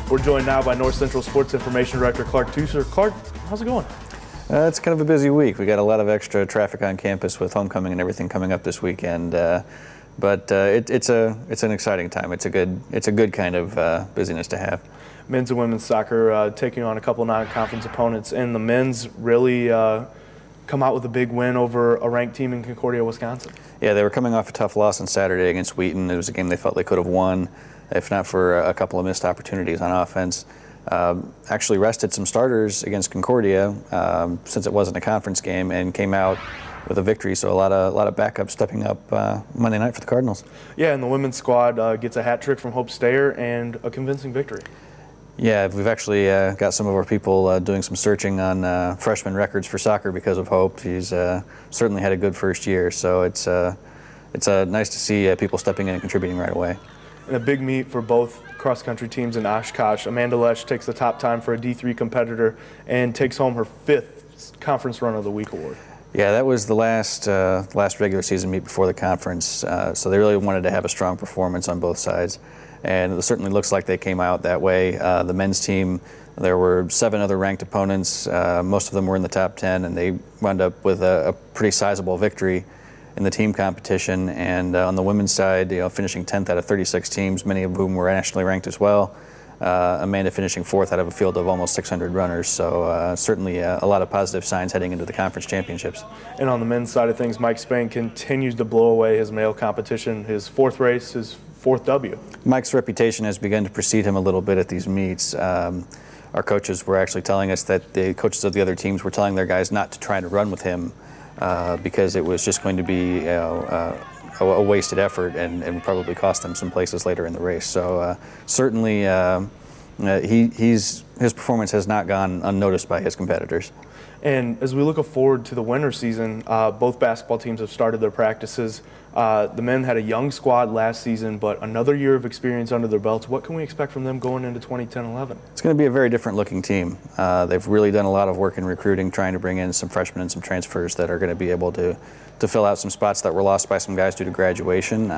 We're joined now by North Central Sports Information Director Clark Teuscher. Clark, how's it going? It's kind of a busy week. We got a lot of extra traffic on campus with homecoming and everything coming up this weekend. But it's an exciting time. It's a good kind of busyness to have. Men's and women's soccer taking on a couple non-conference opponents, and the men's really come out with a big win over a ranked team in Concordia, Wisconsin. Yeah, they were coming off a tough loss on Saturday against Wheaton. It was a game they felt they could have won, if not for a couple of missed opportunities on offense. Actually rested some starters against Concordia since it wasn't a conference game, and came out with a victory. So a lot of backups stepping up Monday night for the Cardinals. Yeah, and the women's squad gets a hat trick from Hope Stayer and a convincing victory. Yeah, we've actually got some of our people doing some searching on freshman records for soccer because of Hope. She's certainly had a good first year, so it's nice to see people stepping in and contributing right away. And a big meet for both cross-country teams in Oshkosh. Amanda Lesh takes the top time for a D3 competitor and takes home her 5th Conference Run of the Week award. Yeah, that was the last regular season meet before the conference, so they really wanted to have a strong performance on both sides. And it certainly looks like they came out that way. The men's team, there were 7 other ranked opponents. Most of them were in the top 10, and they wound up with a pretty sizable victory in the team competition. And on the women's side, finishing 10th out of 36 teams, many of whom were nationally ranked as well. Amanda finishing 4th out of a field of almost 600 runners, so certainly a lot of positive signs heading into the conference championships. And on the men's side of things, Mike Spain continues to blow away his male competition, his 4th race, his 4th W. Mike's reputation has begun to precede him a little bit at these meets. Our coaches were actually telling us that the coaches of the other teams were telling their guys not to try to run with him because it was just going to be a wasted effort and probably cost them some places later in the race. So certainly his performance has not gone unnoticed by his competitors. And as we look forward to the winter season, both basketball teams have started their practices. The men had a young squad last season, but another year of experience under their belts. What can we expect from them going into 2010-11? It's going to be a very different looking team. They've really done a lot of work in recruiting, trying to bring in some freshmen and some transfers that are going to be able to fill out some spots that were lost by some guys due to graduation.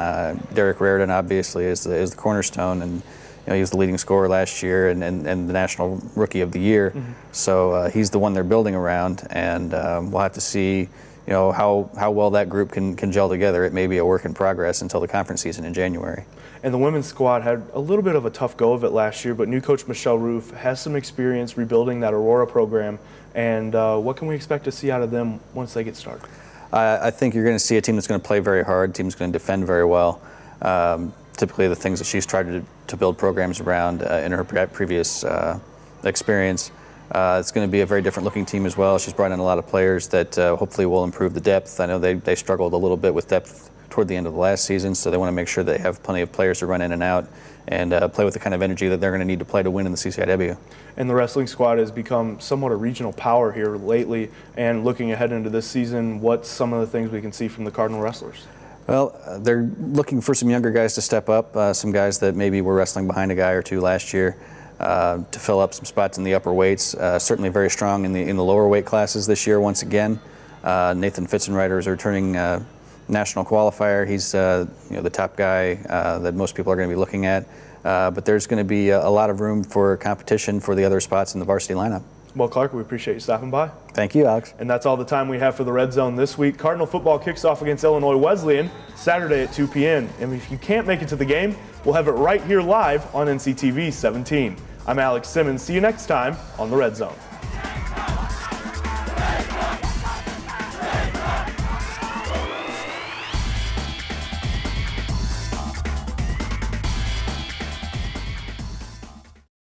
Derek Raridan obviously is the cornerstone, and he was the leading scorer last year and the National Rookie of the Year. Mm-hmm. So he's the one they're building around, and we'll have to see how well that group can gel together. It may be a work in progress until the conference season in January. And the women's squad had a little bit of a tough go of it last year, but new coach Michelle Roof has some experience rebuilding that Aurora program. And what can we expect to see out of them once they get started? I think you're going to see a team that's going to play very hard, a team that's going to defend very well. Typically the things that she's tried to build programs around in her previous experience. It's going to be a very different looking team as well. She's brought in a lot of players that hopefully will improve the depth. I know they struggled a little bit with depth toward the end of the last season, so they want to make sure they have plenty of players to run in and out and play with the kind of energy that they're going to need to play to win in the CCIW. And the wrestling squad has become somewhat a regional power here lately, and looking ahead into this season, what's some of the things we can see from the Cardinal wrestlers? Well, they're looking for some younger guys to step up, some guys that maybe were wrestling behind a guy or two last year to fill up some spots in the upper weights. Certainly very strong in the lower weight classes this year once again. Nathan Fitzenreiter is a returning national qualifier. He's the top guy that most people are going to be looking at. But there's going to be a lot of room for competition for the other spots in the varsity lineup. Well, Clark, we appreciate you stopping by. Thank you, Alex. And that's all the time we have for the Red Zone this week. Cardinal football kicks off against Illinois Wesleyan Saturday at 2 p.m. And if you can't make it to the game, we'll have it right here live on NCTV 17. I'm Alex Simmons. See you next time on the Red Zone.